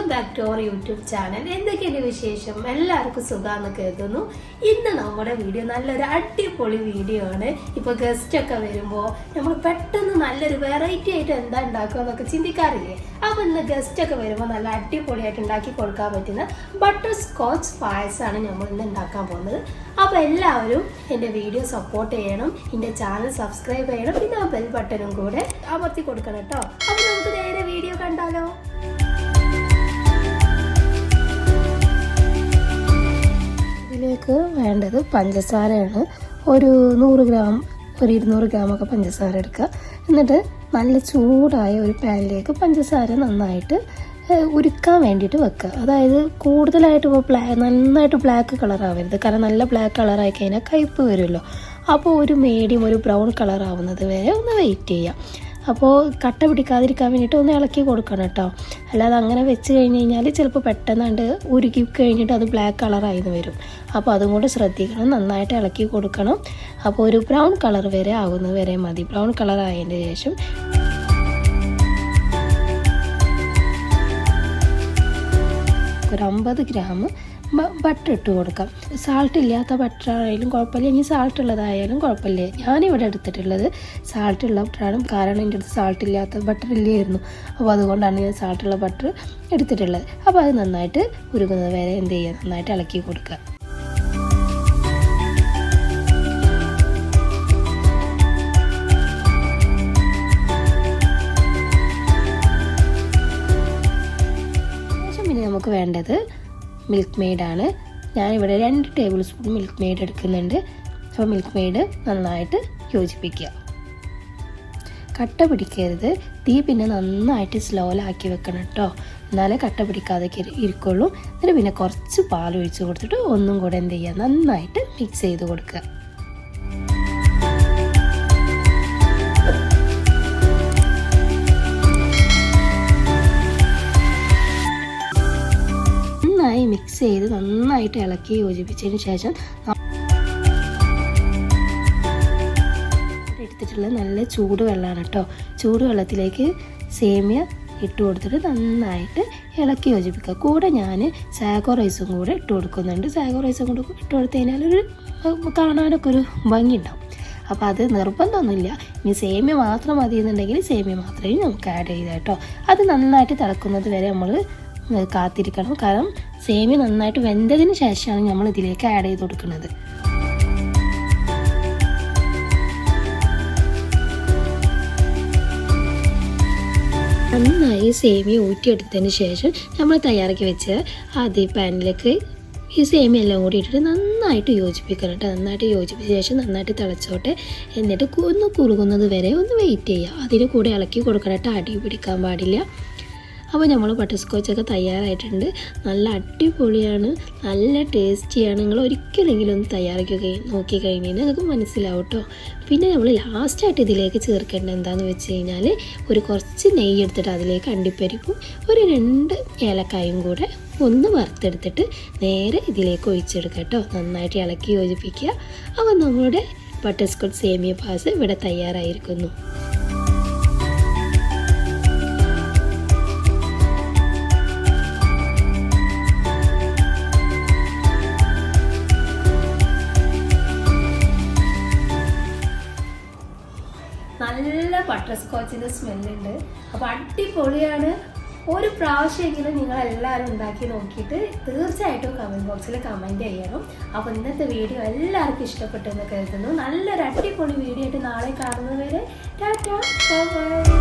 Welcome back to our YouTube channel. എന്തൊക്കെയാണ് വിശേഷം? എല്ലാവർക്കും സുഖാന്ന് കരുതുന്നു. ഇന്ന് നമ്മുടെ വീഡിയോ നല്ലൊരു അടിപൊളി വീഡിയോ ആണ്. ഇപ്പൊ ഗസ്റ്റ് ഒക്കെ വരുമ്പോൾ നമ്മൾ പെട്ടെന്ന് നല്ലൊരു വെറൈറ്റി ആയിട്ട് എന്താ ഉണ്ടാക്കുക എന്നൊക്കെ ചിന്തിക്കാറില്ലേ? അപ്പൊ ഇന്ന് ഗസ്റ്റ് ഒക്കെ വരുമ്പോൾ നല്ല അടിപൊളിയായിട്ട് ഉണ്ടാക്കി കൊടുക്കാൻ പറ്റുന്ന ബട്ടർ സ്കോച്ച് പായസമാണ് നമ്മൾ ഇന്ന് ഉണ്ടാക്കാൻ പോകുന്നത്. അപ്പൊ എല്ലാവരും എൻ്റെ വീഡിയോ സപ്പോർട്ട് ചെയ്യണം, എൻ്റെ ചാനൽ സബ്സ്ക്രൈബ് ചെയ്യണം, പിന്നെ ആ ബെൽ ബട്ടണും കൂടെ അമർത്തി കൊടുക്കണം കേട്ടോ. അപ്പൊ നമുക്ക് നേരെ വീഡിയോ കണ്ടാലോ. ഇതിലേക്ക് വേണ്ടത് പഞ്ചസാരയാണ്. ഒരു 100 ഗ്രാം, ഒരു 200 ഗ്രാമൊക്കെ പഞ്ചസാര എടുക്കുക. എന്നിട്ട് നല്ല ചൂടായ ഒരു പാനിലേക്ക് പഞ്ചസാര നന്നായിട്ട് ഉരുക്കാൻ വേണ്ടിയിട്ട് വെക്കുക. അതായത് കൂടുതലായിട്ട് ഇപ്പോൾ നന്നായിട്ട് ബ്ലാക്ക് കളർ ആവരുത്, കാരണം നല്ല ബ്ലാക്ക് കളറായി കഴിഞ്ഞാൽ കയ്പ്പ് വരുമല്ലോ. അപ്പോൾ ഒരു മീഡിയം, ഒരു ബ്രൗൺ കളർ ആവുന്നത് വരെ ഒന്ന് വെയിറ്റ് ചെയ്യാം. അപ്പോൾ കട്ട പിടിക്കാതിരിക്കാൻ വേണ്ടിയിട്ട് ഒന്ന് ഇളക്കി കൊടുക്കണം കേട്ടോ. അല്ലാതെ അങ്ങനെ വെച്ച് കഴിഞ്ഞ് കഴിഞ്ഞാൽ ചിലപ്പോൾ പെട്ടെന്നാണ്ട് ഉരുക്കി കഴിഞ്ഞിട്ട് അത് ബ്ലാക്ക് കളറായിന്ന് വരും. അപ്പോൾ അതും കൂടെ ശ്രദ്ധിക്കണം, നന്നായിട്ട് ഇളക്കി കൊടുക്കണം. അപ്പോൾ ഒരു ബ്രൗൺ കളർ വരെ ആകുന്നത് വരെ മതി. ബ്രൗൺ കളർ ആയതിന് ശേഷം ഒരു 50 ഗ്രാം ബട്ടർ ഇട്ട് കൊടുക്കാം. സാൾട്ട് ഇല്ലാത്ത ബട്ടർ ആയാലും കുഴപ്പമില്ല, ഇനി സാൾട്ട് ഉള്ളതായാലും കുഴപ്പമില്ല. ഞാനിവിടെ എടുത്തിട്ടുള്ളത് സാൾട്ട് ഉള്ള ബട്ടറാണ്, കാരണം എൻ്റെ അടുത്ത് സാൾട്ട് ഇല്ലാത്ത ബട്ടർ ഇല്ലായിരുന്നു. അപ്പോൾ അതുകൊണ്ടാണ് ഞാൻ സാൾട്ടുള്ള ബട്ടർ എടുത്തിട്ടുള്ളത്. അപ്പോൾ അത് നന്നായിട്ട് ഉരുകുന്നത് വരെ എന്ത് ചെയ്യുക, നന്നായിട്ട് ഇളക്കി കൊടുക്കുക. പിന്നെ നമുക്ക് വേണ്ടത് മിൽക്ക് മെയ്ഡാണ്. ഞാനിവിടെ 2 ടേബിൾ സ്പൂൺ മിൽക്ക് മെയ്ഡ് എടുക്കുന്നുണ്ട്. അപ്പോൾ മിൽക്ക് മെയ്ഡ് നന്നായിട്ട് യോജിപ്പിക്കുക. കട്ട പിടിക്കരുത്. തീ പിന്നെ നന്നായിട്ട് സ്ലോയിലാക്കി വെക്കണം കേട്ടോ, എന്നാലേ കട്ട പിടിക്കാതെ ഇരിക്കുള്ളൂ. എന്നിട്ട് പിന്നെ കുറച്ച് പാൽ ഒഴിച്ച് കൊടുത്തിട്ട് ഒന്നും കൂടെ എന്ത് ചെയ്യുക, നന്നായിട്ട് മിക്സ് ചെയ്ത് കൊടുക്കുക. മിക്സ് ചെയ്ത് നന്നായിട്ട് ഇളക്കി യോജിപ്പിച്ചതിന് ശേഷം എടുത്തിട്ടുള്ള നല്ല ചൂടുവെള്ളമാണ് കേട്ടോ. ചൂടുവെള്ളത്തിലേക്ക് സേമിയ ഇട്ട് കൊടുത്തിട്ട് നന്നായിട്ട് ഇളക്കി യോജിപ്പിക്കുക. കൂടെ ഞാൻ സാഗോ റൈസും കൂടെ ഇട്ട് കൊടുക്കുന്നുണ്ട്. സാഗോ റൈസും കൂടെ ഇട്ട് കൊടുത്തു കഴിഞ്ഞാൽ ഒരു കാണാനൊക്കെ ഒരു ഭംഗി ഉണ്ടാവും. അപ്പോൾ അത് നിർബന്ധമൊന്നുമില്ല. ഇനി സേമിയ മാത്രം മതി എന്നുണ്ടെങ്കിൽ സേമിയ മാത്രമേ നമുക്ക് ആഡ് ചെയ്ത കേട്ടോ. അത് നന്നായിട്ട് തിളക്കുന്നത് വരെ നമ്മൾ കാത്തിരിക്കണം, കാരണം സേമിയ നന്നായിട്ട് വെന്തതിന് ശേഷമാണ് നമ്മൾ ഇതിലേക്ക് ആഡ് ചെയ്ത് കൊടുക്കുന്നത്. നന്നായി സേമിയ ഊറ്റിയെടുത്തതിന് ശേഷം നമ്മൾ തയ്യാറാക്കി വെച്ച് അതേ പാനിലേക്ക് ഈ സേമിയ എല്ലാം കൂടി ഇട്ടിട്ട് നന്നായിട്ട് യോജിപ്പിക്കണം കേട്ടോ. നന്നായിട്ട് യോജിപ്പിച്ച ശേഷം നന്നായിട്ട് തിളച്ചോട്ടെ. എന്നിട്ട് ഒന്ന് കുറുകുന്നത് വരെ ഒന്ന് വെയിറ്റ് ചെയ്യുക. അതിന് കൂടെ ഇളക്കി കൊടുക്കണം കേട്ടോ, അടി പിടിക്കാൻ പാടില്ല. അപ്പോൾ നമ്മൾ ബട്ടർ സ്കോച്ചൊക്കെ തയ്യാറായിട്ടുണ്ട്. നല്ല അടിപൊളിയാണ്, നല്ല ടേസ്റ്റിയാണ്. നിങ്ങൾ ഒരിക്കലെങ്കിലും ഒന്ന് തയ്യാറാക്കി നോക്കിക്കഴിഞ്ഞാൽ നിങ്ങൾക്ക് മനസ്സിലാവും കേട്ടോ. പിന്നെ നമ്മൾ ലാസ്റ്റായിട്ട് ഇതിലേക്ക് ചേർക്കേണ്ടത് എന്താണെന്ന് വെച്ച് കഴിഞ്ഞാൽ ഒരു കുറച്ച് നെയ്യ് എടുത്തിട്ട് അതിലേക്ക് അണ്ടിപ്പരിപ്പും ഒരു 2 ഏലക്കായും കൂടെ ഒന്ന് വറുത്തെടുത്തിട്ട് നേരെ ഇതിലേക്ക് ഒഴിച്ചെടുക്കുക കേട്ടോ. നന്നായിട്ട് ഇളക്കി യോജിപ്പിക്കുക. അപ്പോൾ നമ്മുടെ ബട്ടർ സ്കോച്ച് സേമിയ പായസം ഇവിടെ തയ്യാറായിരിക്കുന്നു. നല്ല ബട്ടർ സ്കോച്ചിൻ്റെ സ്മെല്ലുണ്ട്. അപ്പോൾ അടിപൊളിയാണ്. ഒരു പ്രാവശ്യമെങ്കിലും നിങ്ങളെല്ലാവരും ഉണ്ടാക്കി നോക്കിയിട്ട് തീർച്ചയായിട്ടും കമൻറ്റ് ബോക്സിൽ കമൻറ്റ് ചെയ്യണം. അപ്പോൾ ഇന്നത്തെ വീഡിയോ എല്ലാവർക്കും ഇഷ്ടപ്പെട്ടെന്ന് കരുതുന്നു. നല്ലൊരു അടിപൊളി വീഡിയോ ആയിട്ട് നാളെ കാണുന്നവരെ ടാറ്റാ ബൈ ബൈ.